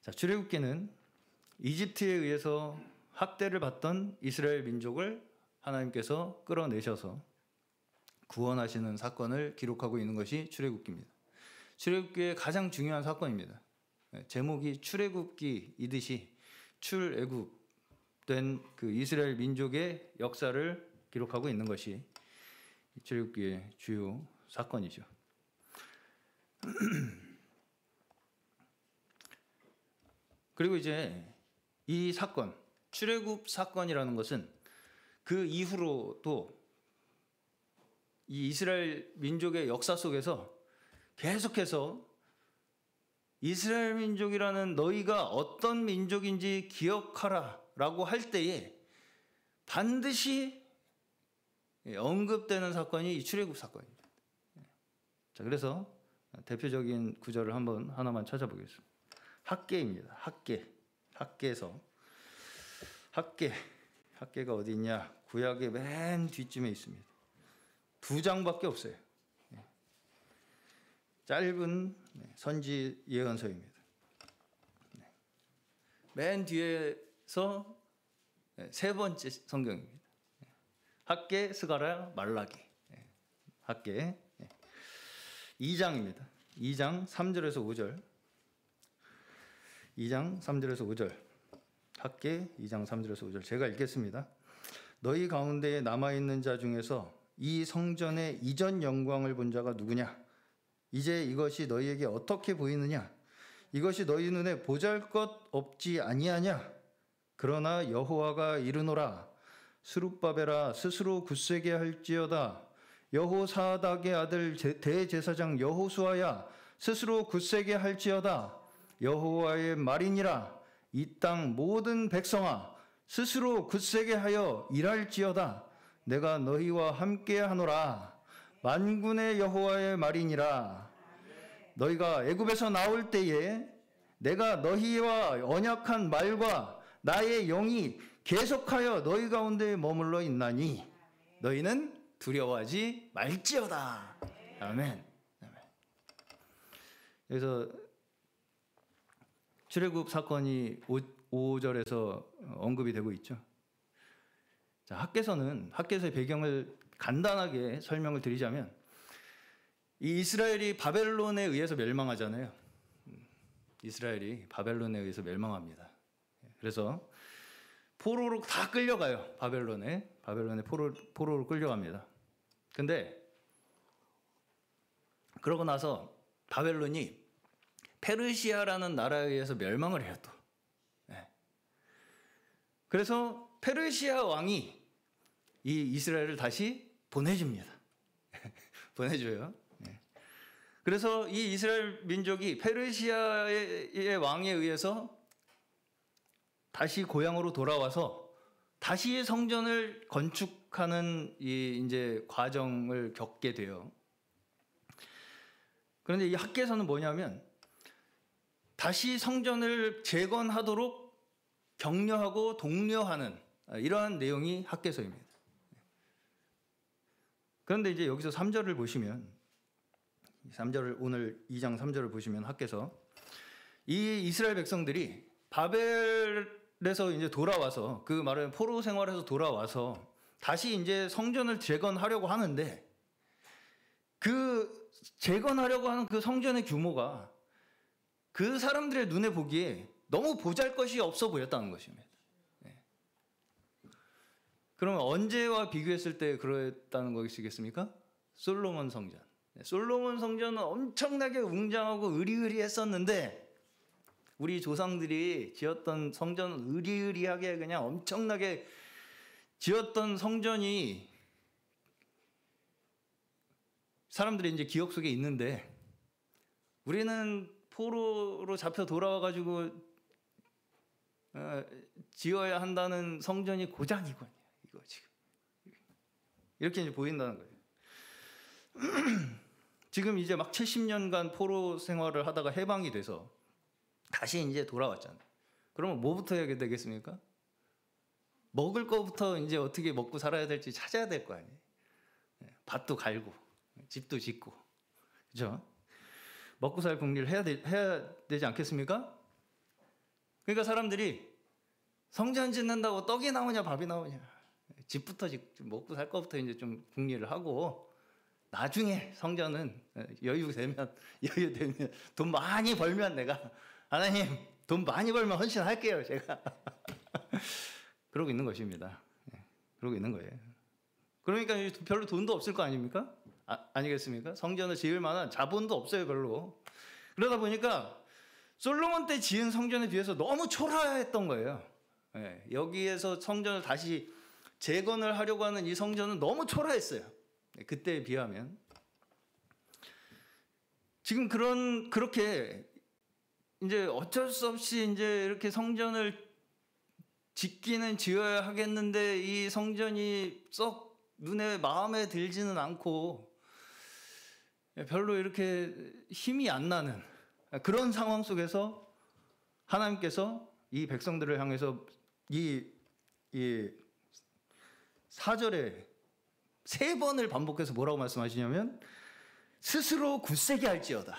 자, 출애굽기는 이집트에 의해서 학대를 받던 이스라엘 민족을 하나님께서 끌어내셔서 구원하시는 사건을 기록하고 있는 것이 출애굽기입니다. 출애굽기의 가장 중요한 사건입니다. 제목이 출애굽기이듯이 출애굽된 그 이스라엘 민족의 역사를 기록하고 있는 것이 출애굽기의 주요 사건이죠. 그리고 이제 이 사건, 출애굽 사건이라는 것은 그 이후로도 이 이스라엘 민족의 역사 속에서 계속해서 이스라엘 민족이라는 너희가 어떤 민족인지 기억하라 라고 할 때에 반드시 언급되는 사건이 이 출애굽 사건입니다. 자, 그래서 대표적인 구절을 하나만 찾아보겠습니다. 학계입니다. 학계에서 학계가 어디 있냐? 구약의 맨 뒷쯤에 있습니다. 2장밖에 없어요. 짧은 선지 예언서입니다. 맨 뒤에서 3번째 성경입니다. 학계, 스가랴, 말라기. 학계 2장입니다. 2장 3절에서 5절. 2장 3절에서 5절. 학계 2장 3절에서 5절. 제가 읽겠습니다. 너희 가운데에 남아있는 자 중에서 이 성전의 이전 영광을 본 자가 누구냐? 이제 이것이 너희에게 어떻게 보이느냐? 이것이 너희 눈에 보잘것 없지 아니하냐? 그러나 여호와가 이르노라. 스룹바벨아 스스로 굳세게 할지어다. 여호사닥의 아들 대제사장 여호수아야 스스로 굳세게 할지어다. 여호와의 말이니라. 이 땅 모든 백성아 스스로 굳세게 하여 일할지어다. 내가 너희와 함께 하노라. 만군의 여호와의 말이니라. 너희가 애굽에서 나올 때에 내가 너희와 언약한 말과 나의 영이 계속하여 너희 가운데 머물러 있나니 너희는 두려워하지 말지어다. 아멘. 그래서 출애굽 사건이 5절에서 언급이 되고 있죠. 자, 학계서의 배경을 간단하게 설명을 드리자면 이 이스라엘이 바벨론에 의해서 멸망하잖아요. 이스라엘이 바벨론에 의해서 멸망합니다. 그래서 포로로 다 끌려가요. 바벨론에 포로로 끌려갑니다. 근데 그러고 나서 바벨론이 페르시아라는 나라에 의해서 멸망을 해요 또. 그래서 페르시아 왕이 이 이스라엘을 다시 보내줍니다. 보내줘요. 그래서 이 이스라엘 민족이 페르시아의 왕에 의해서 다시 고향으로 돌아와서 다시 성전을 건축하는 이 이제 과정을 겪게 돼요. 그런데 이 학계서는 뭐냐면 다시 성전을 재건하도록 격려하고 독려하는 이러한 내용이 학계서입니다. 그런데 이제 여기서 3절을 보시면 3절을 오늘 2장 3절을 보시면 학계서 이 이스라엘 백성들이 바벨에서 이제 돌아와서 그 말은 포로 생활에서 돌아와서 다시 이제 성전을 재건하려고 하는데 그 재건하려고 하는 그 성전의 규모가 그 사람들의 눈에 보기에 너무 보잘것이 없어 보였다는 것입니다. 그러면 언제와 비교했을 때 그랬다는 것이겠습니까? 솔로몬 성전. 솔로몬 성전은 엄청나게 웅장하고 으리으리했었는데 우리 조상들이 지었던 성전은 으리으리하게 그냥 엄청나게 지었던 성전이 사람들이 이제 기억 속에 있는데 우리는 포로로 잡혀 돌아와가지고 지어야 한다는 성전이 고작이군요. 이거 지금 이렇게 이제 보인다는 거예요. 지금 이제 막 70년간 포로 생활을 하다가 해방이 돼서 다시 이제 돌아왔잖아요. 그러면 뭐부터 해야 되겠습니까? 먹을 거부터 이제 어떻게 먹고 살아야 될지 찾아야 될 거 아니에요. 밭도 갈고 집도 짓고 그렇죠? 먹고 살 궁리를 해야 되지 않겠습니까? 그러니까 사람들이 성전 짓는다고 떡이 나오냐 밥이 나오냐, 집부터 먹고 살 것부터 이제 좀 궁리를 하고, 나중에 성전은 여유 되면 돈 많이 벌면 내가, 하나님 돈 많이 벌면 헌신할게요 제가. 그러고 있는 것입니다. 그러고 있는 거예요. 그러니까 별로 돈도 없을 거 아닙니까? 아니겠습니까? 성전을 지을 만한 자본도 없어요 별로. 그러다 보니까 솔로몬 때 지은 성전에 비해서 너무 초라했던 거예요. 여기에서 성전을 다시 재건을 하려고 하는 이 성전은 너무 초라했어요. 그때에 비하면. 지금 그렇게 이제 어쩔 수 없이 이제 이렇게 성전을 짓기는 지어야 하겠는데 이 성전이 썩 눈에 마음에 들지는 않고 별로 이렇게 힘이 안 나는 그런 상황 속에서 하나님께서 이 백성들을 향해서 이 4절에 3번을 반복해서 뭐라고 말씀하시냐면 스스로 굳세게 할지어다,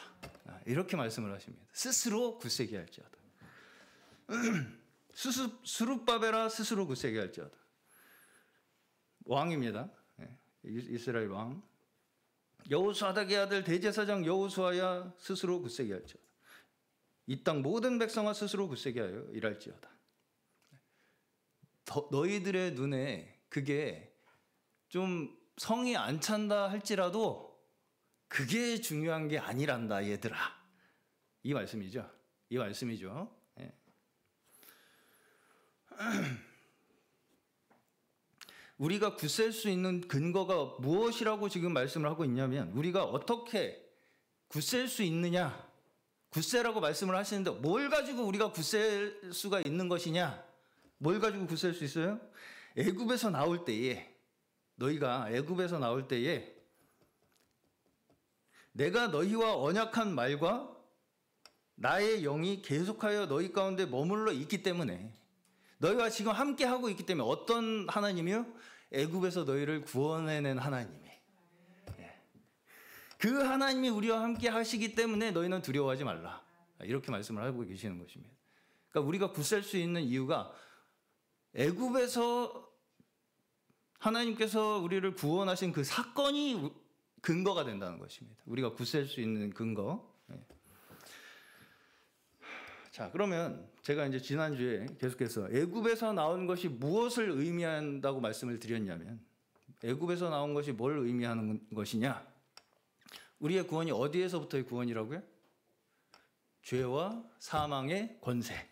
이렇게 말씀을 하십니다. 스스로 굳세게 할지어다. 스룹바벨아 스스로 굳세게 할지어다. 왕입니다. 이스라엘 왕. 여호수아닥의 아들 대제사장 여호수아야 스스로 굳세게 할지어다. 이 땅 모든 백성아 스스로 굳세게 하여 일할지어다. 너희들의 눈에 그게 좀 성이 안 찬다 할지라도 그게 중요한 게 아니란다 얘들아. 이 말씀이죠. 이 말씀이죠. 우리가 굳셀 수 있는 근거가 무엇이라고 지금 말씀을 하고 있냐면, 우리가 어떻게 굳셀 수 있느냐, 굳세라고 말씀을 하시는데 뭘 가지고 우리가 굳셀 수가 있는 것이냐, 뭘 가지고 굳셀 수 있어요? 애굽에서 나올 때에, 너희가 애굽에서 나올 때에 내가 너희와 언약한 말과 나의 영이 계속하여 너희 가운데 머물러 있기 때문에, 너희와 지금 함께 하고 있기 때문에, 어떤 하나님이요? 애굽에서 너희를 구원해낸 하나님이. 그 하나님이 우리와 함께 하시기 때문에 너희는 두려워하지 말라. 이렇게 말씀을 하고 계시는 것입니다. 그러니까 우리가 굳셀 수 있는 이유가 애굽에서 하나님께서 우리를 구원하신 그 사건이 근거가 된다는 것입니다. 우리가 굳셀 수 있는 근거. 자, 그러면 제가 이제 지난주에 계속해서 애굽에서 나온 것이 무엇을 의미한다고 말씀을 드렸냐면, 애굽에서 나온 것이 뭘 의미하는 것이냐? 우리의 구원이 어디에서부터의 구원이라고요? 죄와 사망의 권세.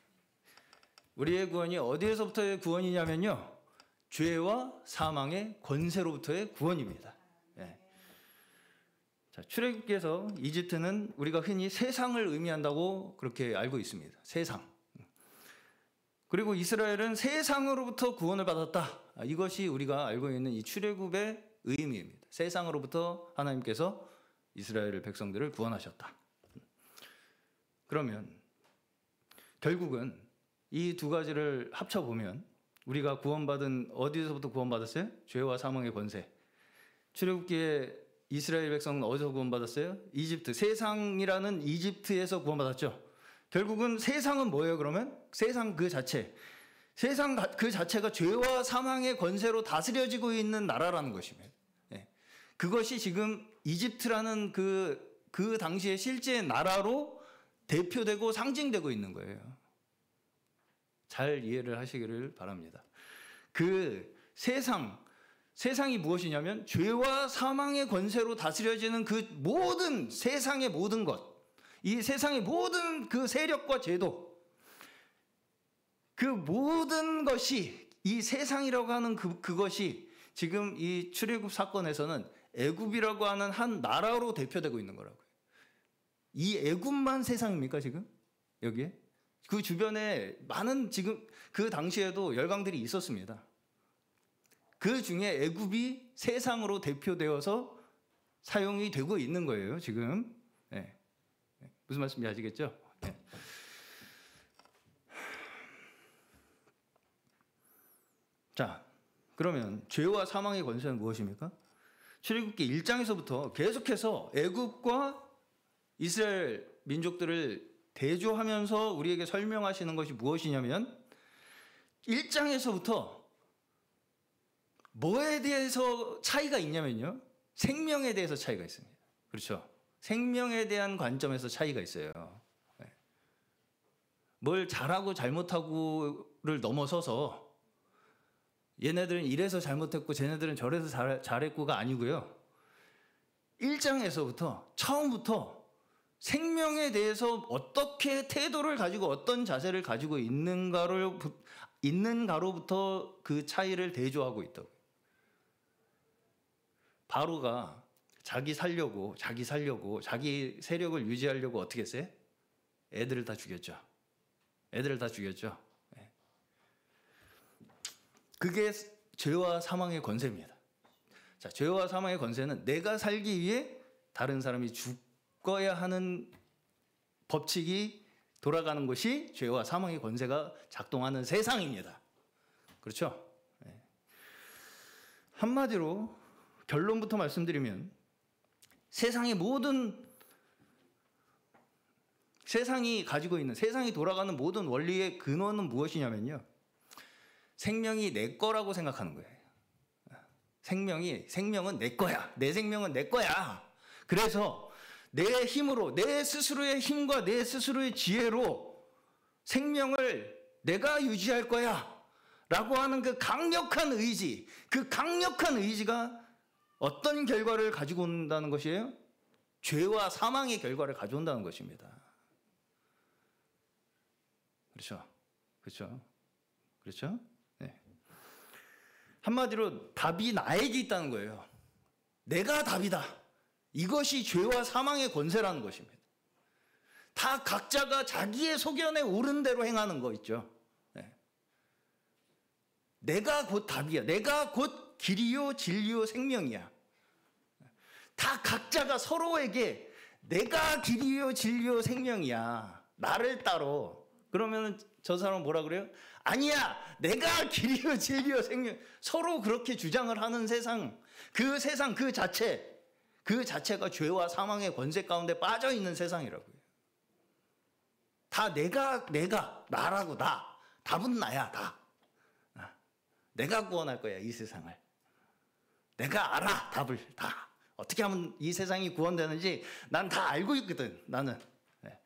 우리의 구원이 어디에서부터의 구원이냐면요, 죄와 사망의 권세로부터의 구원입니다. 자, 출애굽기에서 이집트는 우리가 흔히 세상을 의미한다고 그렇게 알고 있습니다. 세상. 그리고 이스라엘은 세상으로부터 구원을 받았다. 이것이 우리가 알고 있는 이 출애굽의 의미입니다. 세상으로부터 하나님께서 이스라엘 백성들을 구원하셨다. 그러면 결국은 이 두 가지를 합쳐보면 우리가 구원받은, 어디서부터 구원받았어요? 죄와 사망의 권세. 출애굽기에 이스라엘 백성은 어디서 구원받았어요? 이집트, 세상이라는 이집트에서 구원받았죠. 결국은 세상은 뭐예요 그러면? 세상 그 자체. 세상 그 자체가 죄와 사망의 권세로 다스려지고 있는 나라라는 것입니다. 그것이 지금 이집트라는 그 당시에 실제 나라로 대표되고 상징되고 있는 거예요. 잘 이해를 하시기를 바랍니다. 그 세상이 무엇이냐면 죄와 사망의 권세로 다스려지는 그 모든 세상의 모든 것, 이 세상의 모든 그 세력과 제도, 그 모든 것이, 이 세상이라고 하는 그것이 지금 이 출애굽 사건에서는 애굽이라고 하는 한 나라로 대표되고 있는 거라고요. 이 애굽만 세상입니까 지금? 여기에? 그 주변에 많은, 지금 그 당시에도 열강들이 있었습니다. 그 중에 애굽이 세상으로 대표되어서 사용이 되고 있는 거예요 지금. 무슨 말씀인지 아시겠죠? 자, 그러면 죄와 사망의 권세는 무엇입니까? 출애굽기 1장에서부터 계속해서 애굽과 이스라엘 민족들을 대조하면서 우리에게 설명하시는 것이 무엇이냐면 1장에서부터 뭐에 대해서 차이가 있냐면요. 생명에 대해서 차이가 있습니다. 그렇죠? 생명에 대한 관점에서 차이가 있어요. 뭘 잘하고 잘못하고를 넘어서서 얘네들은 이래서 잘못했고 쟤네들은 저래서 잘했고가 아니고요. 1장에서부터 처음부터 생명에 대해서 어떻게 태도를 가지고 어떤 자세를 가지고 있는가로부터 그 차이를 대조하고 있다고. 바로가 자기 살려고 자기 세력을 유지하려고 어떻게 했어요? 애들을 다 죽였죠. 그게 죄와 사망의 권세입니다. 자, 죄와 사망의 권세는 내가 살기 위해 다른 사람이 죽어야 하는 법칙이 돌아가는 것이 죄와 사망의 권세가 작동하는 세상입니다. 그렇죠? 한마디로 결론부터 말씀드리면 세상이 가지고 있는, 세상이 돌아가는 모든 원리의 근원은 무엇이냐면요. 생명이 내 거라고 생각하는 거예요. 생명은 내 거야. 내 생명은 내 거야. 그래서 내 힘으로, 내 스스로의 힘과 내 스스로의 지혜로 생명을 내가 유지할 거야. 라고 하는 그 강력한 의지가 어떤 결과를 가지고 온다는 것이에요? 죄와 사망의 결과를 가져온다는 것입니다. 그렇죠? 네. 한마디로 답이 나에게 있다는 거예요. 내가 답이다. 이것이 죄와 사망의 권세라는 것입니다. 다 각자가 자기의 소견에 옳은 대로 행하는 거 있죠. 네. 내가 곧 답이야. 내가 곧 길이요 진리요 생명이야. 다 각자가 서로에게 내가 길이요 진리요 생명이야. 나를 따로. 그러면 저 사람은 뭐라 그래요? 아니야, 내가 길이요 진리요 생명. 서로 그렇게 주장을 하는 세상, 그 자체가 죄와 사망의 권세 가운데 빠져 있는 세상이라고요. 다 나라고. 답은 나야. 다. 내가 구원할 거야, 이 세상을. 내가 알아, 답을 다. 어떻게 하면 이 세상이 구원되는지 난 다 알고 있거든, 나는. 네.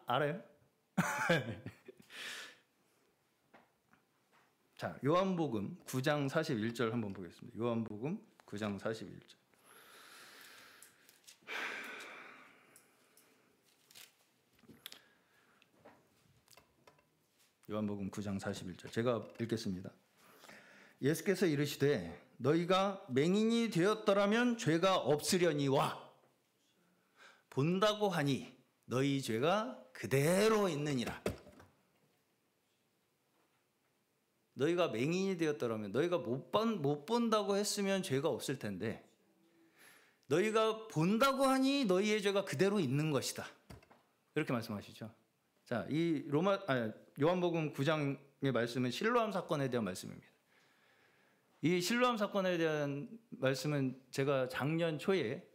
알아요? 자, 요한복음 9장 41절 한번 보겠습니다. 요한복음 9장 41절. 요한복음 9장 41절. 제가 읽겠습니다. 예수께서 이르시되 너희가 맹인이 되었더라면 죄가 없으려니와 본다고 하니 너희 죄가 그대로 있느니라. 너희가 맹인이 되었더라면, 너희가 못 본다고 했으면 죄가 없을 텐데 너희가 본다고 하니 너희의 죄가 그대로 있는 것이다. 이렇게 말씀하시죠. 자, 이 요한복음 9장의 말씀은 실로암 사건에 대한 말씀입니다. 이 실로암 사건에 대한 말씀은 제가 작년 초에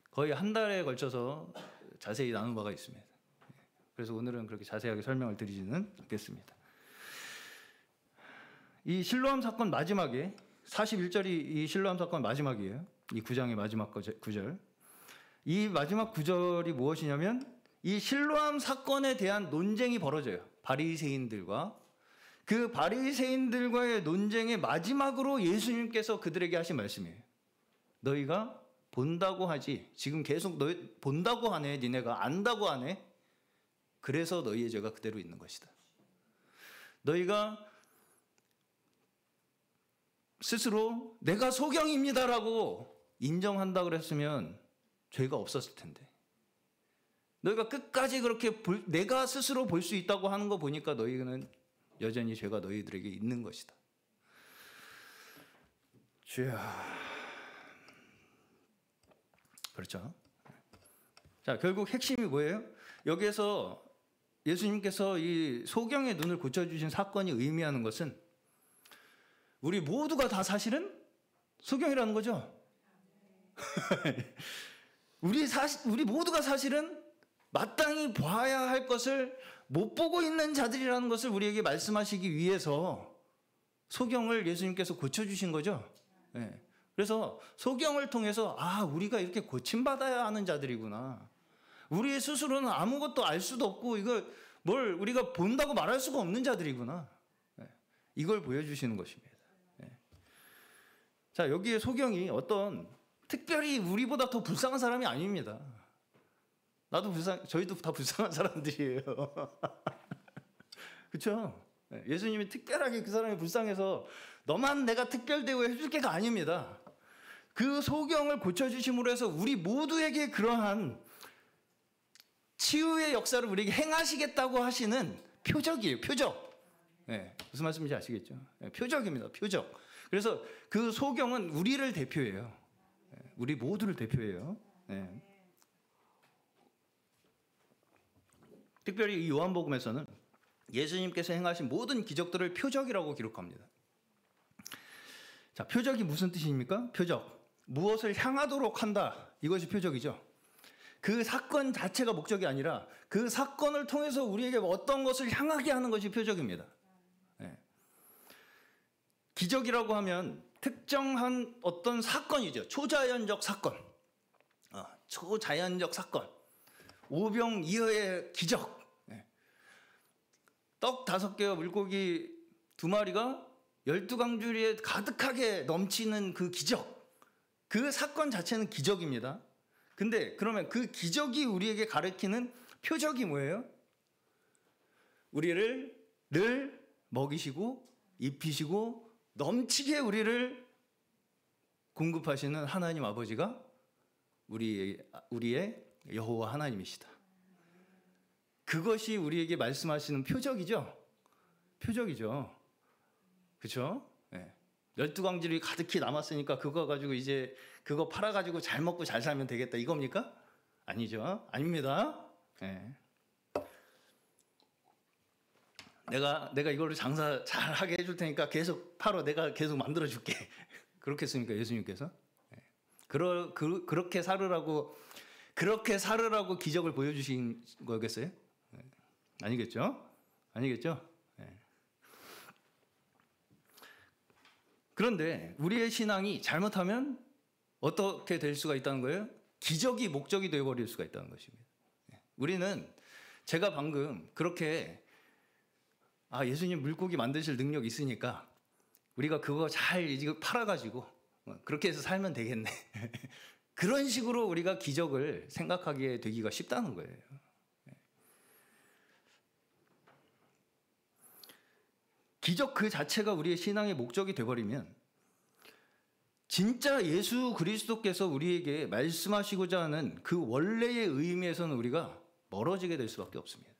거의 한 달에 걸쳐서 자세히 나눈 바가 있습니다. 그래서 오늘은 그렇게 자세하게 설명을 드리지는 않겠습니다. 이 실로암 사건 마지막에 41절이 이 실로암 사건 마지막이에요. 이 9장의 마지막 구절. 이 마지막 구절이 무엇이냐면 이 실로암 사건에 대한 논쟁이 벌어져요. 바리새인들과 그 바리새인들과의 논쟁의 마지막으로 예수님께서 그들에게 하신 말씀이에요. 너희가 본다고 하지, 지금 계속 너희 본다고 하네, 니네가 안다고 하네. 그래서 너희의 죄가 그대로 있는 것이다. 너희가 스스로 내가 소경입니다라고 인정한다 그랬으면 죄가 없었을 텐데, 너희가 끝까지 그렇게 내가 스스로 볼 수 있다고 하는 거 보니까 너희는 여전히 죄가 너희들에게 있는 것이다. 주야. 그렇죠? 자, 결국 핵심이 뭐예요? 여기에서 예수님께서 이 소경의 눈을 고쳐주신 사건이 의미하는 것은 우리 모두가 다 사실은 소경이라는 거죠. 우리 모두가 사실은 마땅히 봐야 할 것을 못 보고 있는 자들이라는 것을 우리에게 말씀하시기 위해서 소경을 예수님께서 고쳐주신 거죠. 네. 그래서 소경을 통해서 우리가 이렇게 고침받아야 하는 자들이구나. 우리 스스로는 아무것도 알 수도 없고 이걸 뭘 우리가 본다고 말할 수가 없는 자들이구나. 네. 이걸 보여주시는 것입니다. 네. 자, 여기에 소경이 어떤 특별히 우리보다 더 불쌍한 사람이 아닙니다. 저희도 다 불쌍한 사람들이에요. 그렇죠? 예수님이 특별하게 그 사람이 불쌍해서 너만 내가 특별 대우해 줄게가 아닙니다. 그 소경을 고쳐주심으로 해서 우리 모두에게 그러한 치유의 역사를 우리에게 행하시겠다고 하시는 표적이에요. 표적. 네, 무슨 말씀인지 아시겠죠? 네, 표적입니다. 표적. 그래서 그 소경은 우리를 대표해요. 네, 우리 모두를 대표해요. 네. 특별히 이 요한복음에서는 예수님께서 행하신 모든 기적들을 표적이라고 기록합니다. 자, 표적이 무슨 뜻입니까? 표적. 무엇을 향하도록 한다. 이것이 표적이죠. 그 사건 자체가 목적이 아니라 그 사건을 통해서 우리에게 어떤 것을 향하게 하는 것이 표적입니다. 네. 기적이라고 하면 특정한 어떤 사건이죠. 초자연적 사건. 초자연적 사건. 오병이어의 기적. 네. 떡 5개와 물고기 2마리가 12강줄기에 가득하게 넘치는 그 기적. 그 사건 자체는 기적입니다. 근데 그러면 그 기적이 우리에게 가르치는 표적이 뭐예요? 우리를 늘 먹이시고 입히시고 넘치게 우리를 공급하시는 하나님 아버지가 우리의 여호와 하나님이시다. 그것이 우리에게 말씀하시는 표적이죠. 표적이죠. 그렇죠? 네. 12강질이 가득히 남았으니까 그거 가지고 이제 그거 팔아가지고 잘 먹고 잘 살면 되겠다 이겁니까? 아니죠. 아닙니다. 네. 내가 이걸로 장사 잘 하게 해줄 테니까 계속 팔어. 내가 계속 만들어 줄게. 그렇게 했습니까 예수님께서? 네. 그렇게 살으라고 기적을 보여주신 거겠어요? 네. 아니겠죠? 아니겠죠? 네. 그런데 우리의 신앙이 잘못하면 어떻게 될 수가 있다는 거예요? 기적이 목적이 되어버릴 수가 있다는 것입니다. 우리는 제가 방금 그렇게 예수님 물고기 만드실 능력이 있으니까 우리가 그거 잘 팔아가지고 그렇게 해서 살면 되겠네. 그런 식으로 우리가 기적을 생각하게 되기가 쉽다는 거예요. 기적 그 자체가 우리의 신앙의 목적이 되어버리면 진짜 예수 그리스도께서 우리에게 말씀하시고자 하는 그 원래의 의미에서는 우리가 멀어지게 될 수밖에 없습니다.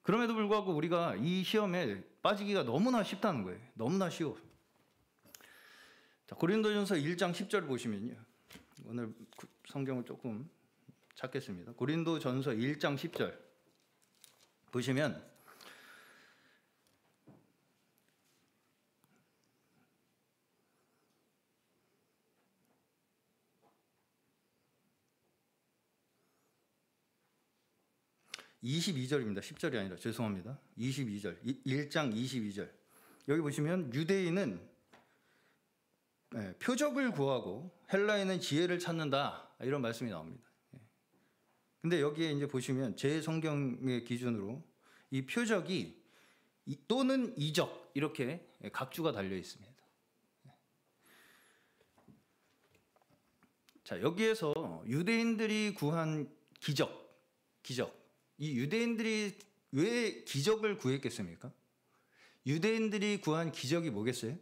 그럼에도 불구하고 우리가 이 시험에 빠지기가 너무나 쉽다는 거예요. 너무나 쉬워. 자, 고린도전서 1장 10절 보시면요. 오늘 성경을 조금 찾겠습니다. 고린도전서 1장 10절 보시면 22절입니다. 10절이 아니라 죄송합니다. 22절. 1장 22절. 여기 보시면 유대인은 표적을 구하고 헬라인은 지혜를 찾는다. 이런 말씀이 나옵니다. 근데 여기에 이제 보시면 제 성경의 기준으로 이 표적이 또는 이적 이렇게 각주가 달려 있습니다. 자, 여기에서 유대인들이 구한 기적. 이 유대인들이 왜 기적을 구했겠습니까? 유대인들이 구한 기적이 뭐겠어요?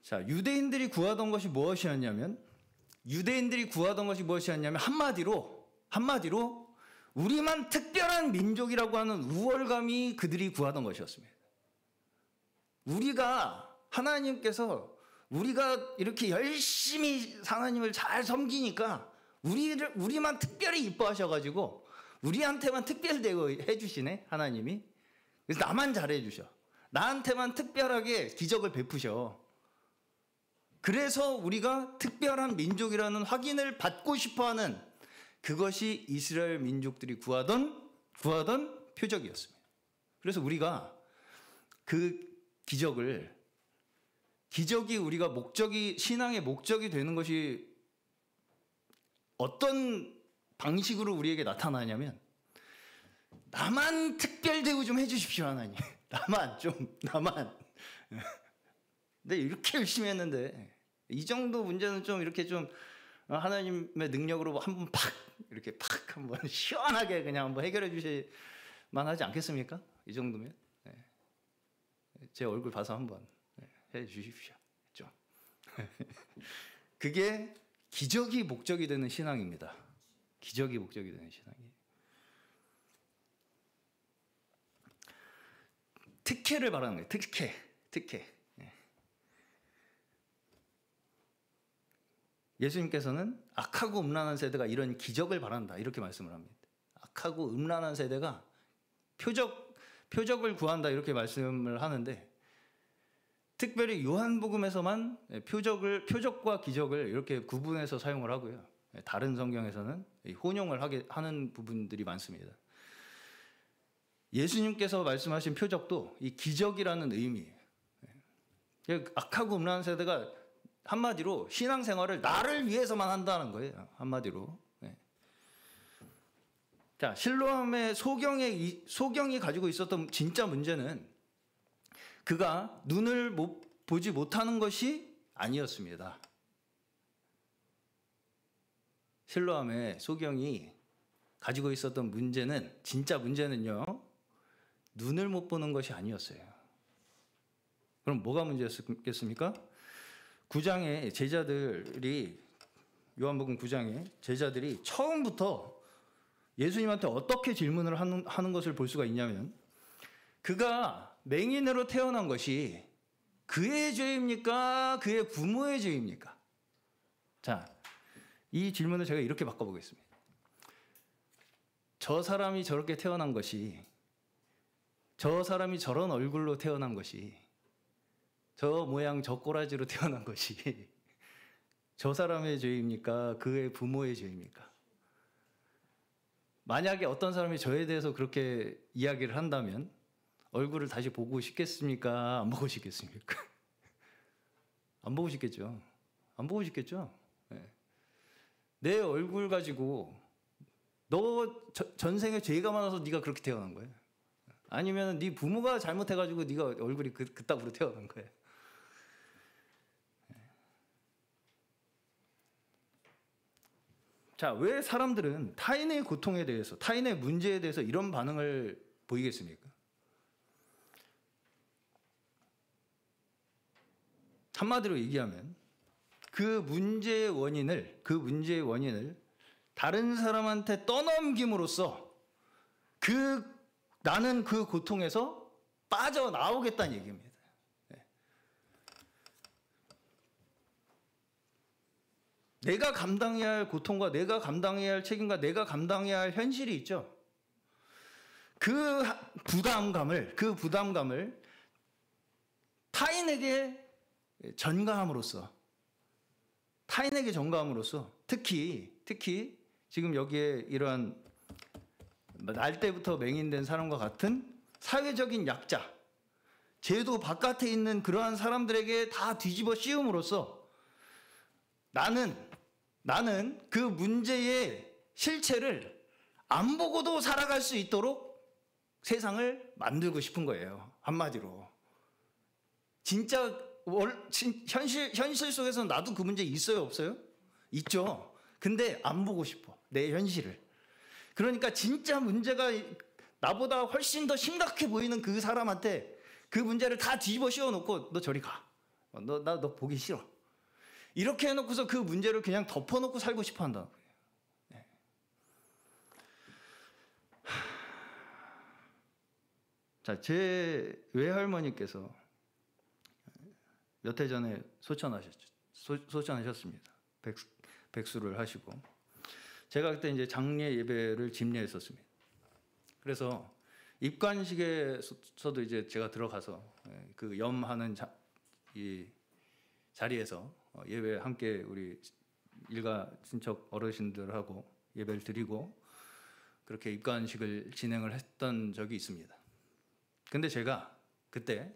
자, 유대인들이 구하던 것이 무엇이었냐면 한마디로 우리만 특별한 민족이라고 하는 우월감이 그들이 구하던 것이었습니다. 하나님께서 우리가 이렇게 열심히 하나님을 잘 섬기니까 우리만 특별히 이뻐하셔가지고 우리한테만 특별 대우해 주시네 하나님이. 그래서 나만 잘해 주셔. 나한테만 특별하게 기적을 베푸셔. 그래서 우리가 특별한 민족이라는 확인을 받고 싶어하는 그것이 이스라엘 민족들이 구하던 표적이었습니다. 그래서 우리가 그 기적이 우리가 신앙의 목적이 되는 것이 어떤 방식으로 우리에게 나타나냐면, 나만 특별 대우 좀 해주십시오 하나님. 나만. 근데 이렇게 열심히 했는데 이 정도 문제는 좀 이렇게 좀 하나님의 능력으로 한번 이렇게 한번 시원하게 그냥 한번 해결해 주실 만하지 않겠습니까? 이 정도면 제 얼굴 봐서 한번 해 주십시오. 좀. 그게 기적이 목적이 되는 신앙입니다. 기적이 목적이 되는 신앙이에요. 특혜를 바라는 거예요. 특혜. 예수님께서는 악하고 음란한 세대가 이런 기적을 바란다 이렇게 말씀을 합니다. 악하고 음란한 세대가 표적을 구한다 이렇게 말씀을 하는데, 특별히 요한복음에서만 표적과 기적을 이렇게 구분해서 사용을 하고요. 다른 성경에서는 혼용을 하는 부분들이 많습니다. 예수님께서 말씀하신 표적도 이 기적이라는 의미예요. 악하고 음란한 세대가 한마디로 신앙생활을 나를 위해서만 한다는 거예요. 한마디로. 자, 실로암의 소경이 가지고 있었던 진짜 문제는 그가 눈을 보지 못하는 것이 아니었습니다. 실로암의 소경이 가지고 있었던 진짜 문제는요, 눈을 못 보는 것이 아니었어요. 그럼 뭐가 문제였겠습니까? 9장에 요한복음 9장에 제자들이 처음부터 예수님한테 어떻게 질문을 하는 것을 볼 수가 있냐면, 그가 맹인으로 태어난 것이 그의 죄입니까? 그의 부모의 죄입니까? 자, 이 질문을 제가 이렇게 바꿔보겠습니다. 저 사람이 저렇게 태어난 것이, 저 사람이 저런 얼굴로 태어난 것이, 저 모양 저 꼬라지로 태어난 것이 저 사람의 죄입니까? 그의 부모의 죄입니까? 만약에 어떤 사람이 저에 대해서 그렇게 이야기를 한다면 얼굴을 다시 보고 싶겠습니까? 안 보고 싶겠습니까? 안 보고 싶겠죠. 안 보고 싶겠죠. 내 얼굴 가지고 너 전생에 죄가 많아서 네가 그렇게 태어난 거예요. 아니면 네 부모가 잘못해가지고 네가 얼굴이 그따구로 태어난 거예요. 자, 왜 사람들은 타인의 고통에 대해서, 타인의 문제에 대해서 이런 반응을 보이겠습니까? 한마디로 얘기하면 그 문제의 원인을 다른 사람한테 떠넘김으로써 나는 그 고통에서 빠져나오겠다는 얘기입니다. 내가 감당해야 할 고통과 내가 감당해야 할 책임과 내가 감당해야 할 현실이 있죠. 그 부담감을 타인에게 전가함으로써 특히 지금 여기에 이러한 날 때부터 맹인된 사람과 같은 사회적인 약자, 제도 바깥에 있는 그러한 사람들에게 다 뒤집어 씌움으로써 나는 그 문제의 실체를 안 보고도 살아갈 수 있도록 세상을 만들고 싶은 거예요. 한마디로. 진짜 현실 속에서는 나도 그 문제 있어요, 없어요? 있죠. 근데 안 보고 싶어. 내 현실을. 그러니까 진짜 문제가 나보다 훨씬 더 심각해 보이는 그 사람한테 그 문제를 다 뒤집어 씌워놓고 너 저리 가. 너 보기 싫어. 이렇게 해놓고서 그 문제를 그냥 덮어놓고 살고 싶어 한다는 거예요. 네. 자, 제 외할머니께서 몇 해 전에 소천하셨습니다. 백수를 하시고. 제가 그때 이제 장례 예배를 집례했었습니다. 그래서 입관식에서도 이제 제가 들어가서 그 염하는 이 자리에서 예배 함께 우리 일가 친척 어르신들하고 예배를 드리고 그렇게 입관식을 진행을 했던 적이 있습니다. 근데 제가 그때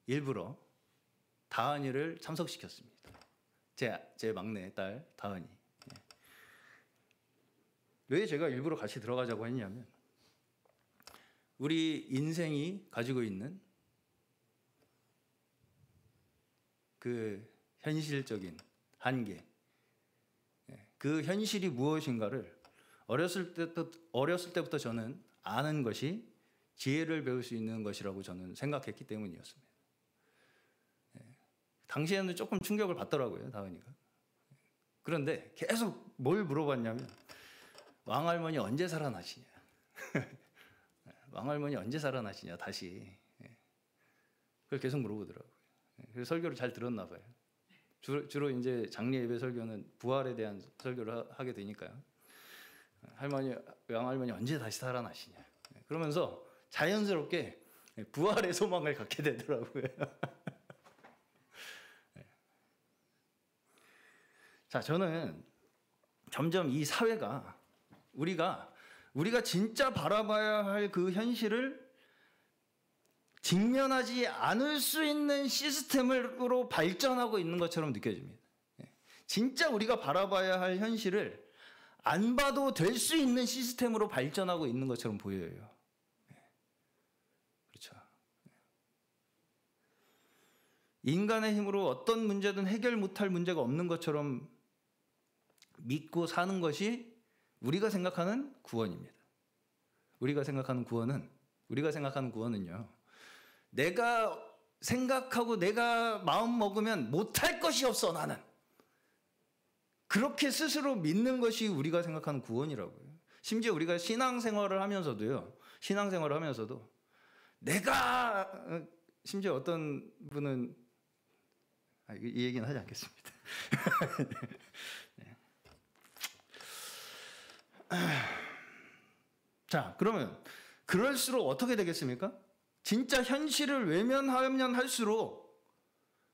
일부러 다은이를 참석시켰습니다. 제 막내 딸 다은이. 왜 제가 일부러 같이 들어가자고 했냐면 우리 인생이 가지고 있는 그 현실적인 한계, 그 현실이 무엇인가를 어렸을 때부터 저는 아는 것이 지혜를 배울 수 있는 것이라고 저는 생각했기 때문이었습니다. 당시에는 조금 충격을 받더라고요, 다은이가. 그런데 계속 뭘 물어봤냐면 왕할머니 언제 살아나시냐. 왕할머니 언제 살아나시냐 다시. 그걸 계속 물어보더라고요. 그래서 설교를 잘 들었나 봐요. 주로 이제 장례 예배 설교는 부활에 대한 설교를 하게 되니까요. 왕할머니 언제 다시 살아나시냐. 그러면서 자연스럽게 부활의 소망을 갖게 되더라고요. 자, 저는 점점 이 사회가 우리가 진짜 바라봐야 할 그 현실을 직면하지 않을 수 있는 시스템으로 발전하고 있는 것처럼 느껴집니다. 진짜 우리가 바라봐야 할 현실을 안 봐도 될 수 있는 시스템으로 발전하고 있는 것처럼 보여요. 그렇죠. 인간의 힘으로 어떤 문제든 해결 못할 문제가 없는 것처럼 믿고 사는 것이 우리가 생각하는 구원입니다. 우리가 생각하는 구원은요. 내가 생각하고 내가 마음 먹으면 못할 것이 없어 나는. 그렇게 스스로 믿는 것이 우리가 생각하는 구원이라고요. 심지어 우리가 신앙생활을 하면서도 내가 심지어 어떤 분은 이 얘기는 하지 않겠습니다. 네. 자, 그러면 그럴수록 어떻게 되겠습니까? 진짜 현실을 외면하면 할수록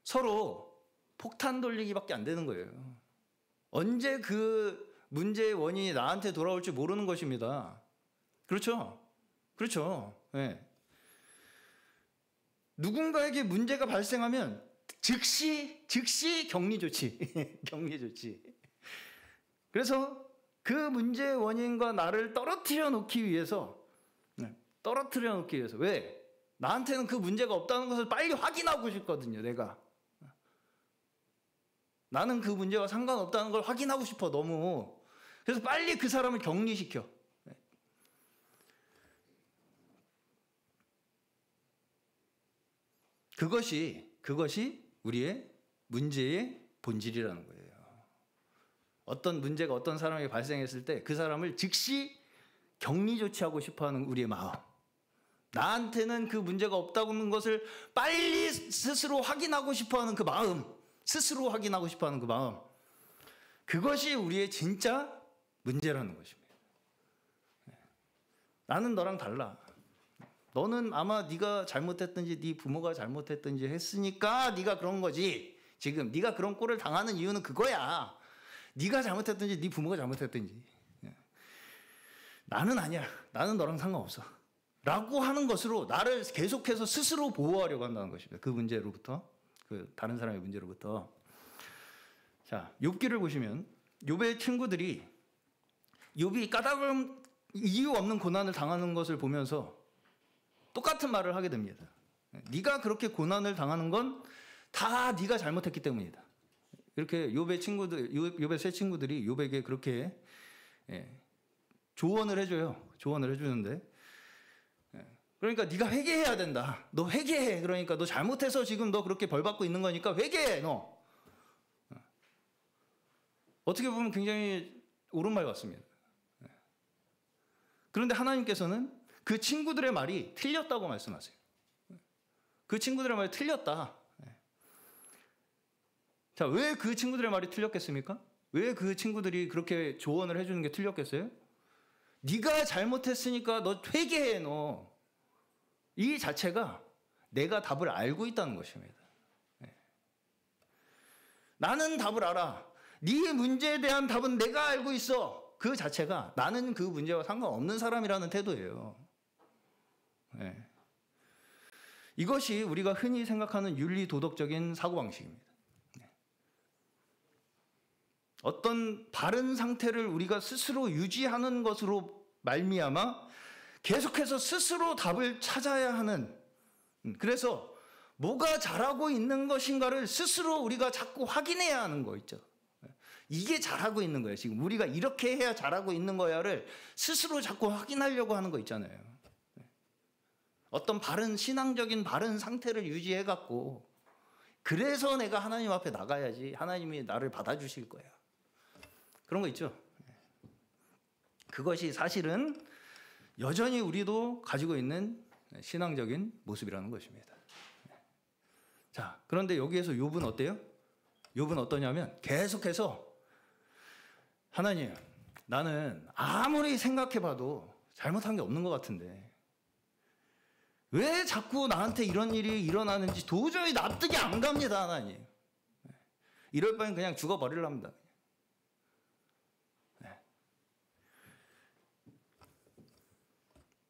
서로 폭탄 돌리기밖에 안 되는 거예요. 언제 그 문제의 원인이 나한테 돌아올지 모르는 것입니다. 그렇죠? 네. 누군가에게 문제가 발생하면 즉시 격리 조치. 격리 조치. 그래서 그 문제의 원인과 나를 떨어뜨려 놓기 위해서 왜? 나한테는 그 문제가 없다는 것을 빨리 확인하고 싶거든요, 내가. 나는 그 문제와 상관없다는 걸 확인하고 싶어, 너무. 그래서 빨리 그 사람을 격리시켜. 그것이 우리의 문제의 본질이라는 거예요. 어떤 문제가 어떤 사람에게 발생했을 때 그 사람을 즉시 격리 조치하고 싶어하는 우리의 마음. 나한테는 그 문제가 없다는 것을 빨리 스스로 확인하고 싶어하는 그 마음. 그것이 우리의 진짜 문제라는 것입니다. 나는 너랑 달라. 너는 아마 네가 잘못했든지 네 부모가 잘못했든지 했으니까 네가 그런 거지. 지금 네가 그런 꼴을 당하는 이유는 그거야. 네가 잘못했든지 네 부모가 잘못했든지. 나는 아니야. 나는 너랑 상관없어. 라고 하는 것으로 나를 계속해서 스스로 보호하려고 한다는 것입니다. 그 문제로부터, 그 다른 사람의 문제로부터. 자, 욥기를 보시면 욥의 친구들이 욥이 까닭 이유 없는 고난을 당하는 것을 보면서 똑같은 말을 하게 됩니다. 네가 그렇게 고난을 당하는 건 다 네가 잘못했기 때문이다. 이렇게 욥의 세 친구들이 욥에게 그렇게 조언을 해주는데, 그러니까 네가 회개해야 된다. 너 회개해. 그러니까 너 잘못해서 지금 너 그렇게 벌 받고 있는 거니까 회개해. 너. 어떻게 보면 굉장히 옳은 말 같습니다. 그런데 하나님께서는 그 친구들의 말이 틀렸다고 말씀하세요. 그 친구들의 말이 틀렸다. 자, 왜 그 친구들의 말이 틀렸겠습니까? 왜 그 친구들이 그렇게 조언을 해주는 게 틀렸겠어요? 네가 잘못했으니까 너 회개해. 너. 이 자체가 내가 답을 알고 있다는 것입니다. 나는 답을 알아. 네 문제에 대한 답은 내가 알고 있어. 그 자체가 나는 그 문제와 상관없는 사람이라는 태도예요. 네. 이것이 우리가 흔히 생각하는 윤리도덕적인 사고방식입니다. 네. 어떤 바른 상태를 우리가 스스로 유지하는 것으로 말미암아 계속해서 스스로 답을 찾아야 하는, 그래서 뭐가 잘하고 있는 것인가를 스스로 우리가 자꾸 확인해야 하는 거 있죠. 이게 잘하고 있는 거예요. 지금 우리가 이렇게 해야 잘하고 있는 거야를 스스로 자꾸 확인하려고 하는 거 있잖아요. 어떤 바른 신앙적인 바른 상태를 유지해 갖고, 그래서 내가 하나님 앞에 나가야지 하나님이 나를 받아주실 거야. 그런 거 있죠. 그것이 사실은 여전히 우리도 가지고 있는 신앙적인 모습이라는 것입니다. 자, 그런데 여기에서 욥은 어때요? 욥은 어떠냐면 계속해서 하나님, 나는 아무리 생각해봐도 잘못한 게 없는 것 같은데 왜 자꾸 나한테 이런 일이 일어나는지 도저히 납득이 안 갑니다, 하나님. 이럴 바엔 그냥 죽어버리랍니다.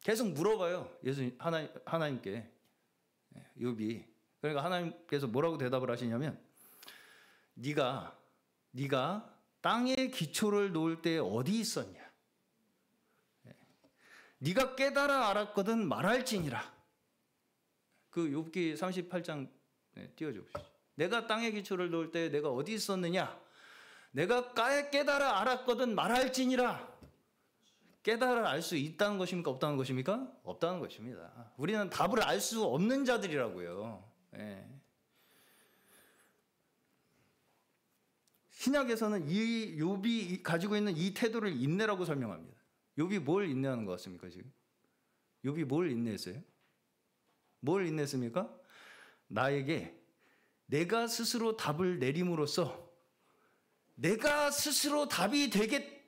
계속 물어봐요. 하나님께. 욥이. 그러니까 하나님께서 뭐라고 대답을 하시냐면, 네가 땅에 기초를 놓을 때 어디 있었냐? 네가 깨달아 알았거든 말할지니라. 그 욥기 38장 띄워줘 보시죠. 내가 땅에 기초를 놓을 때 내가 어디 있었느냐? 내가 깨달아 알았거든 말할지니라. 깨달아 알 수 있다는 것입니까? 없다는 것입니까? 없다는 것입니다. 우리는 답을 알 수 없는 자들이라고요. 예. 신약에서는 이 욥이 가지고 있는 이 태도를 인내라고 설명합니다. 욥이 뭘 인내하는 것 같습니까, 지금? 욥이 뭘 인내했어요? 뭘 인내했습니까? 나에게 내가 스스로 답을 내림으로써 내가 스스로 답이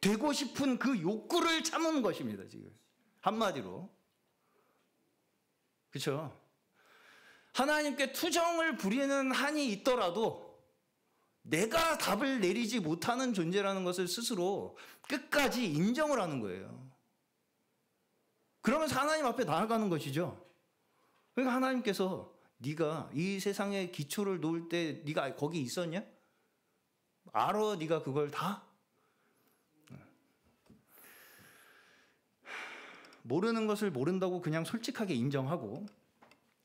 되고 싶은 그 욕구를 참은 것입니다, 지금. 한마디로. 그렇죠? 하나님께 투정을 부리는 한이 있더라도 내가 답을 내리지 못하는 존재라는 것을 스스로 끝까지 인정을 하는 거예요. 그러면서 하나님 앞에 나아가는 것이죠. 그러니까 하나님께서 네가 이 세상에 기초를 놓을 때 네가 거기 있었냐? 알아, 네가 그걸 다? 모르는 것을 모른다고 그냥 솔직하게 인정하고,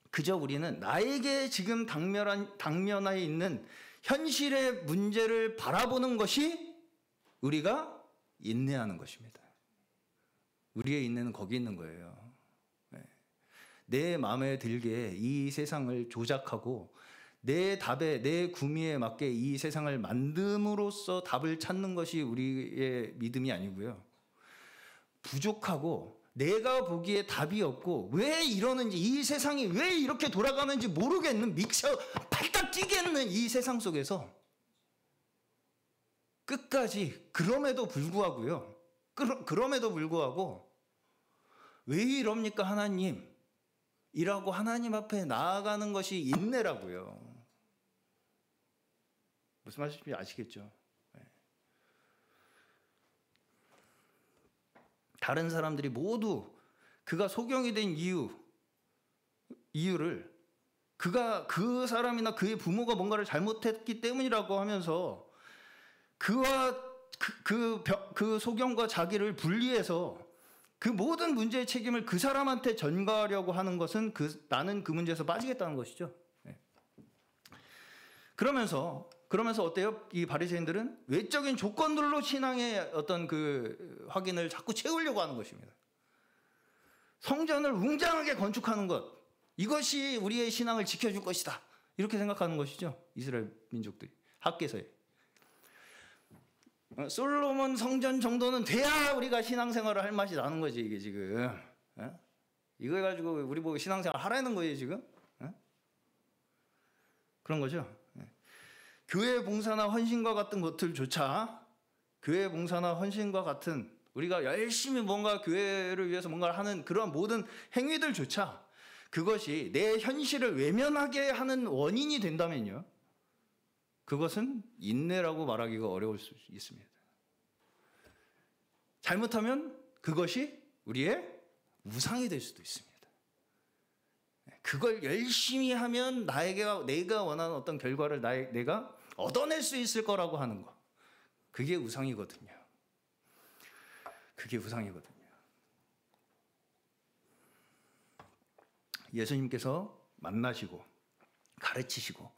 그저 우리는 나에게 지금 당면하에 있는 현실의 문제를 바라보는 것이 우리가 인내하는 것입니다. 우리의 인내는 거기 있는 거예요. 내 마음에 들게 이 세상을 조작하고 내 답에, 내 구미에 맞게 이 세상을 만듦으로써 답을 찾는 것이 우리의 믿음이 아니고요. 부족하고 내가 보기에 답이 없고 왜 이러는지, 이 세상이 왜 이렇게 돌아가는지 모르겠는, 미쳐 발딱 뛰겠는 이 세상 속에서 끝까지 그럼에도 불구하고 왜 이럽니까 하나님? 이라고 하나님 앞에 나아가는 것이 인내라고요. 무슨 말씀인지 아시겠죠? 다른 사람들이 모두 그가 소경이 된 이유를 그 사람이나 그의 부모가 뭔가를 잘못했기 때문이라고 하면서 그 소경과 자기를 분리해서 그 모든 문제의 책임을 그 사람한테 전가하려고 하는 것은 나는 그 문제에서 빠지겠다는 것이죠. 그러면서 어때요? 이 바리새인들은 외적인 조건들로 신앙의 어떤 그 확인을 자꾸 채우려고 하는 것입니다. 성전을 웅장하게 건축하는 것, 이것이 우리의 신앙을 지켜줄 것이다, 이렇게 생각하는 것이죠. 이스라엘 민족들이 학계서에. 솔로몬 성전 정도는 돼야 우리가 신앙생활을 할 맛이 나는 거지, 이게 지금. 이거 가지고 우리 보고 신앙생활 하라는 거예요, 지금? 그런 거죠. 교회 봉사나 헌신과 같은 것들조차, 교회 봉사나 헌신과 같은 우리가 열심히 뭔가 교회를 위해서 뭔가를 하는 그런 모든 행위들조차 그것이 내 현실을 외면하게 하는 원인이 된다면요, 그것은 인내라고 말하기가 어려울 수 있습니다. 잘못하면 그것이 우리의 우상이 될 수도 있습니다. 그걸 열심히 하면 내가 원하는 어떤 결과를 내가 얻어낼 수 있을 거라고 하는 거. 그게 우상이거든요. 그게 우상이거든요. 예수님께서 만나시고 가르치시고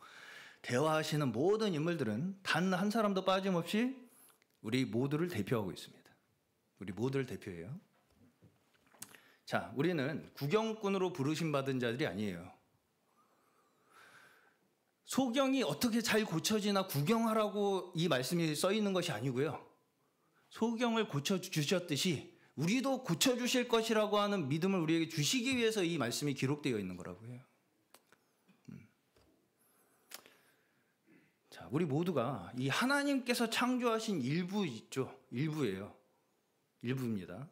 대화하시는 모든 인물들은 단 한 사람도 빠짐없이 우리 모두를 대표하고 있습니다. 우리 모두를 대표해요. 자, 우리는 구경꾼으로 부르심받은 자들이 아니에요. 소경이 어떻게 잘 고쳐지나 구경하라고 이 말씀이 써 있는 것이 아니고요. 소경을 고쳐주셨듯이 우리도 고쳐주실 것이라고 하는 믿음을 우리에게 주시기 위해서 이 말씀이 기록되어 있는 거라고 해요. 자, 우리 모두가 이 하나님께서 창조하신 일부 있죠. 일부예요. 일부입니다.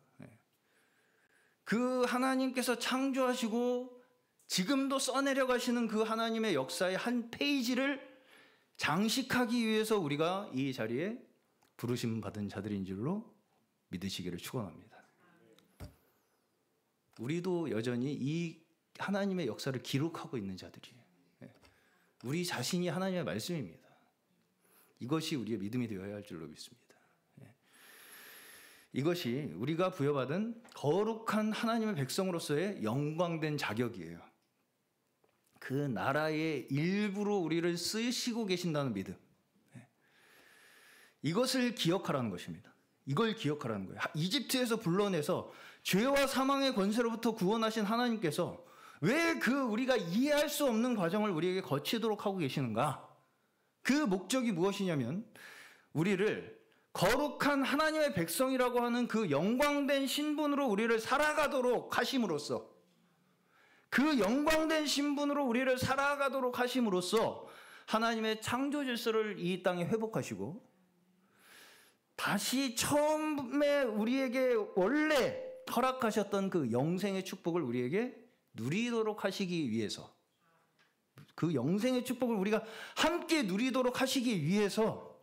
그 하나님께서 창조하시고 지금도 써내려 가시는 그 하나님의 역사의 한 페이지를 장식하기 위해서 우리가 이 자리에 부르심 받은 자들인 줄로 믿으시기를 축원합니다. 우리도 여전히 이 하나님의 역사를 기록하고 있는 자들이에요. 우리 자신이 하나님의 말씀입니다. 이것이 우리의 믿음이 되어야 할 줄로 믿습니다. 이것이 우리가 부여받은 거룩한 하나님의 백성으로서의 영광된 자격이에요. 그 나라의 일부로 우리를 쓰시고 계신다는 믿음. 이것을 기억하라는 것입니다. 이걸 기억하라는 거예요. 이집트에서 불러내서 죄와 사망의 권세로부터 구원하신 하나님께서 왜 우리가 이해할 수 없는 과정을 우리에게 거치도록 하고 계시는가? 그 목적이 무엇이냐면 우리를 거룩한 하나님의 백성이라고 하는 그 영광된 신분으로 우리를 살아가도록 하심으로써 그 영광된 신분으로 우리를 살아가도록 하심으로써 하나님의 창조 질서를 이 땅에 회복하시고 다시 처음에 우리에게 원래 허락하셨던 그 영생의 축복을 우리에게 누리도록 하시기 위해서 그 영생의 축복을 우리가 함께 누리도록 하시기 위해서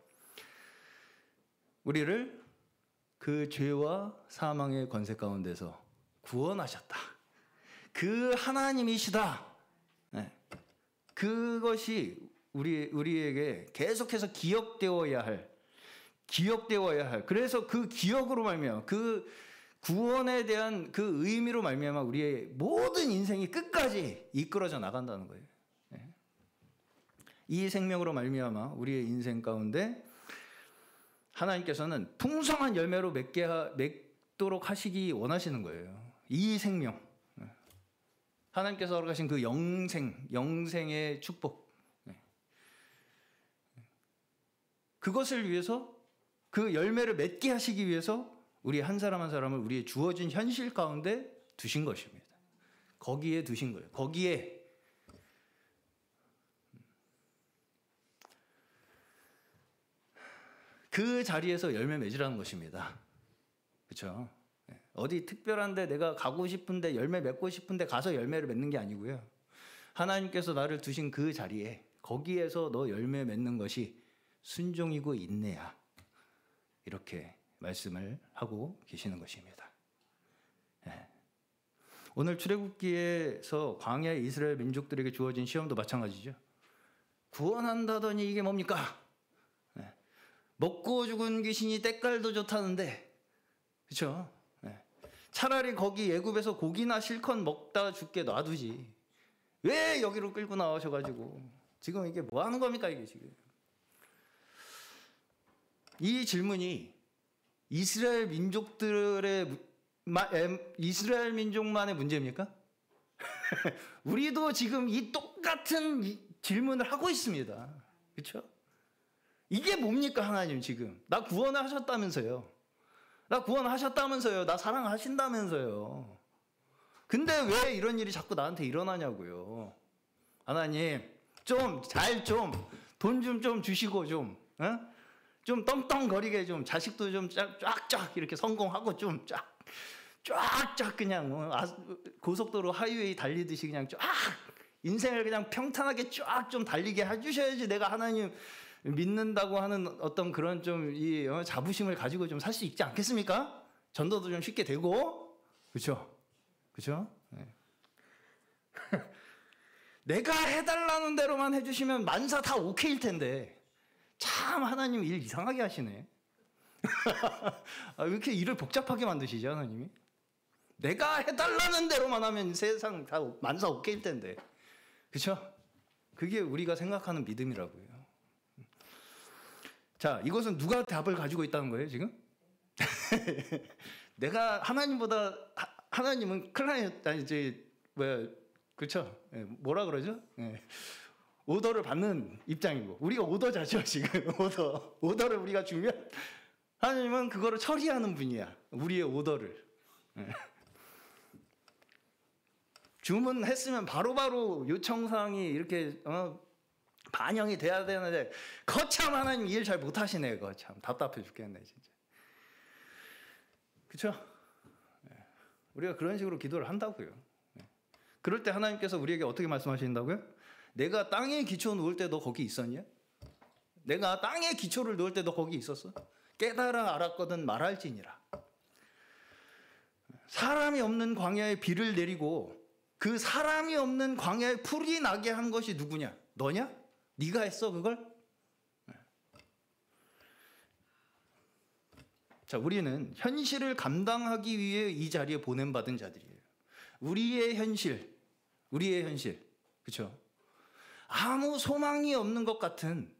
우리를 그 죄와 사망의 권세 가운데서 구원하셨다. 그 하나님이시다. 그것이 우리에게 계속해서 기억되어야 할 그래서 그 기억으로 말미암아 그 구원에 대한 그 의미로 말미암아 우리의 모든 인생이 끝까지 이끌어져 나간다는 거예요. 이 생명으로 말미암아 우리의 인생 가운데 하나님께서는 풍성한 열매로 맺도록 하시기 원하시는 거예요. 이 생명. 하나님께서 허락하신 그 영생의 축복. 그것을 위해서 그 열매를 맺게 하시기 위해서 우리 한 사람 한 사람을 우리의 주어진 현실 가운데 두신 것입니다. 거기에 두신 거예요. 거기에 그 자리에서 열매 맺으라는 것입니다. 그렇죠? 어디 특별한데 내가 가고 싶은데 열매 맺고 싶은데 가서 열매를 맺는 게 아니고요. 하나님께서 나를 두신 그 자리에 거기에서 너 열매 맺는 것이 순종이고 인내야. 이렇게 말씀을 하고 계시는 것입니다. 오늘 출애굽기에서 광야의 이스라엘 민족들에게 주어진 시험도 마찬가지죠. 구원한다더니 이게 뭡니까? 먹고 죽은 귀신이 때깔도 좋다는데, 그렇죠? 차라리 거기 애굽에서 고기나 실컷 먹다 죽게 놔두지. 왜 여기로 끌고 나오셔가지고 지금 이게 뭐 하는 겁니까 이게 지금? 이 질문이 이스라엘 민족만의 문제입니까? 우리도 지금 이 똑같은 질문을 하고 있습니다. 그렇죠? 이게 뭡니까 하나님 지금? 나 구원하셨다면서요. 나 사랑하신다면서요. 근데 왜 이런 일이 자꾸 나한테 일어나냐고요. 하나님 돈 좀 주시고 좀 떵떵거리게 좀 자식도 좀 쫙쫙 이렇게 성공하고 좀 쫙쫙 그냥 고속도로 하이웨이 달리듯이 그냥 쫙 인생을 그냥 평탄하게 쫙 좀 달리게 해주셔야지 내가 하나님 믿는다고 하는 어떤 그런 좀 이 자부심을 가지고 좀 살 수 있지 않겠습니까? 전도도 좀 쉽게 되고, 그렇죠? 그렇죠? 네. 내가 해달라는 대로만 해주시면 만사 다 오케이일 텐데 참 하나님 일 이상하게 하시네. 왜 이렇게 일을 복잡하게 만드시죠, 하나님이? 내가 해달라는 대로만 하면 세상 다 만사 오케이일 텐데, 그렇죠? 그게 우리가 생각하는 믿음이라고요. 자, 이것은 누가 답을 가지고 있다는 거예요, 지금? 내가 하나님보다 하나님은 클라이언트 아니 이제 뭐야, 그렇죠? 뭐라 그러죠? 오더를 받는 입장이고 우리가 오더자죠, 지금. 오더를 우리가 주면 하나님은 그거를 처리하는 분이야, 우리의 오더를. 주문했으면 바로바로 요청사항이 이렇게 반영이 돼야 되는데 거참 하나님 일 잘 못하시네. 그거 참 답답해 죽겠네 진짜. 그렇죠? 우리가 그런 식으로 기도를 한다고요. 그럴 때 하나님께서 우리에게 어떻게 말씀하신다고요? 내가 땅에 기초 놓을 때 너 거기 있었냐? 내가 땅에 기초를 놓을 때 너 거기 있었어? 깨달아 알았거든 말할지니라. 사람이 없는 광야에 비를 내리고 그 사람이 없는 광야에 풀이 나게 한 것이 누구냐? 너냐? 네가 했어 그걸? 자, 우리는 현실을 감당하기 위해 이 자리에 보냄받은 자들이에요. 우리의 현실, 그렇죠? 아무 소망이 없는 것 같은,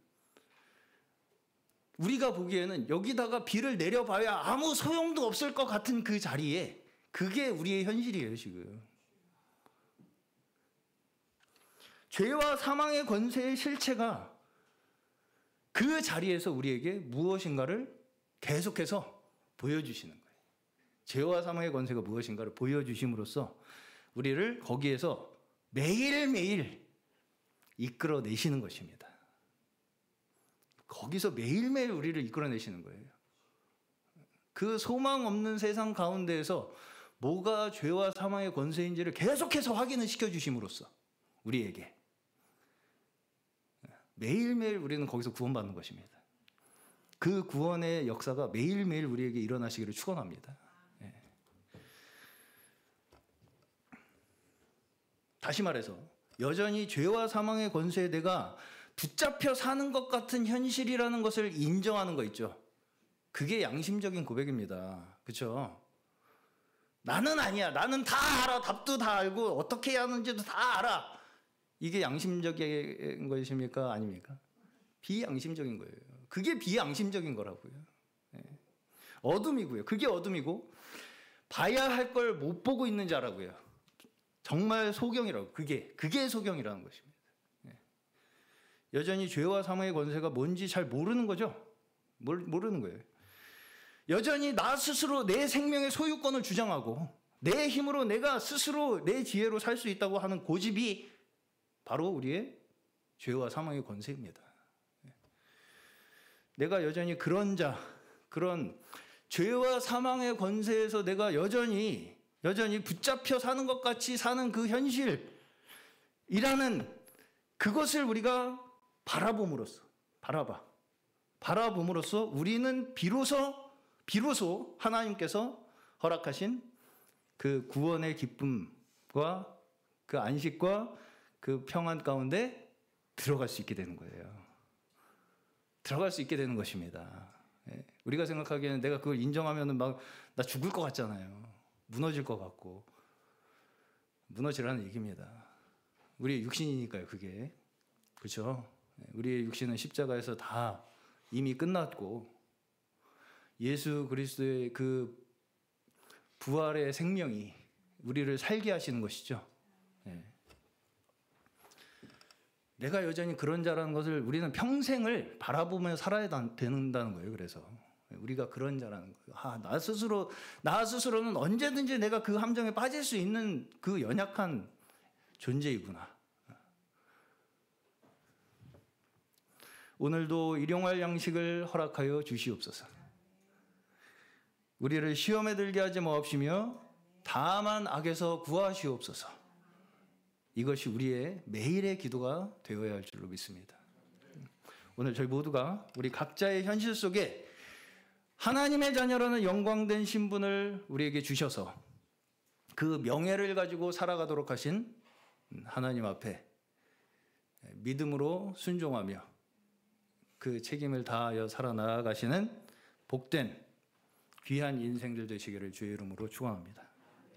우리가 보기에는 여기다가 비를 내려봐야 아무 소용도 없을 것 같은 그 자리에, 그게 우리의 현실이에요 지금. 죄와 사망의 권세의 실체가 그 자리에서 우리에게 무엇인가를 계속해서 보여주시는 거예요. 죄와 사망의 권세가 무엇인가를 보여주심으로써 우리를 거기에서 매일매일 이끌어내시는 것입니다. 거기서 매일매일 우리를 이끌어내시는 거예요. 그 소망 없는 세상 가운데에서 뭐가 죄와 사망의 권세인지를 계속해서 확인을 시켜주심으로써 우리에게 매일매일 우리는 거기서 구원받는 것입니다. 그 구원의 역사가 매일매일 우리에게 일어나시기를 축원합니다. 다시 말해서 여전히 죄와 사망의 권세에 내가 붙잡혀 사는 것 같은 현실이라는 것을 인정하는 거 있죠. 그게 양심적인 고백입니다. 그렇죠? 나는 아니야. 나는 다 알아. 답도 다 알고 어떻게 해야 하는지도 다 알아. 이게 양심적인 것입니까? 아닙니까? 비양심적인 거예요. 그게 비양심적인 거라고요. 어둠이고요. 그게 어둠이고 봐야 할 걸 못 보고 있는 자라고요. 정말 소경이라고. 그게 소경이라는 것입니다. 여전히 죄와 사망의 권세가 뭔지 잘 모르는 거죠. 모르는 거예요. 여전히 나 스스로 내 생명의 소유권을 주장하고 내 힘으로 내가 스스로 내 지혜로 살 수 있다고 하는 고집이 바로 우리의 죄와 사망의 권세입니다. 내가 여전히 그런 죄와 사망의 권세에서 내가 여전히 붙잡혀 사는 것 같이 사는 그 현실이라는 그것을 우리가 바라봄으로써 우리는 비로소 하나님께서 허락하신 그 구원의 기쁨과 그 안식과 그 평안 가운데 들어갈 수 있게 되는 거예요. 들어갈 수 있게 되는 것입니다. 우리가 생각하기에는 내가 그걸 인정하면은 막 나 죽을 것 같잖아요. 무너질 것 같고. 무너지라는 얘기입니다. 우리의 육신이니까요, 그게. 그렇죠? 우리의 육신은 십자가에서 다 이미 끝났고 예수 그리스도의 그 부활의 생명이 우리를 살게 하시는 것이죠. 내가 여전히 그런 자라는 것을 우리는 평생을 바라보며 살아야 된다는 거예요. 그래서 우리가 그런 자라는 거예요. 나 스스로는 언제든지 내가 그 함정에 빠질 수 있는 그 연약한 존재이구나. 오늘도 일용할 양식을 허락하여 주시옵소서. 우리를 시험에 들게 하지 마옵시며 다만 악에서 구하시옵소서. 이것이 우리의 매일의 기도가 되어야 할 줄로 믿습니다. 오늘 저희 모두가 우리 각자의 현실 속에 하나님의 자녀라는 영광된 신분을 우리에게 주셔서 그 명예를 가지고 살아가도록 하신 하나님 앞에 믿음으로 순종하며 그 책임을 다하여 살아나가시는 복된 귀한 인생들 되시기를 주의 이름으로 축원합니다.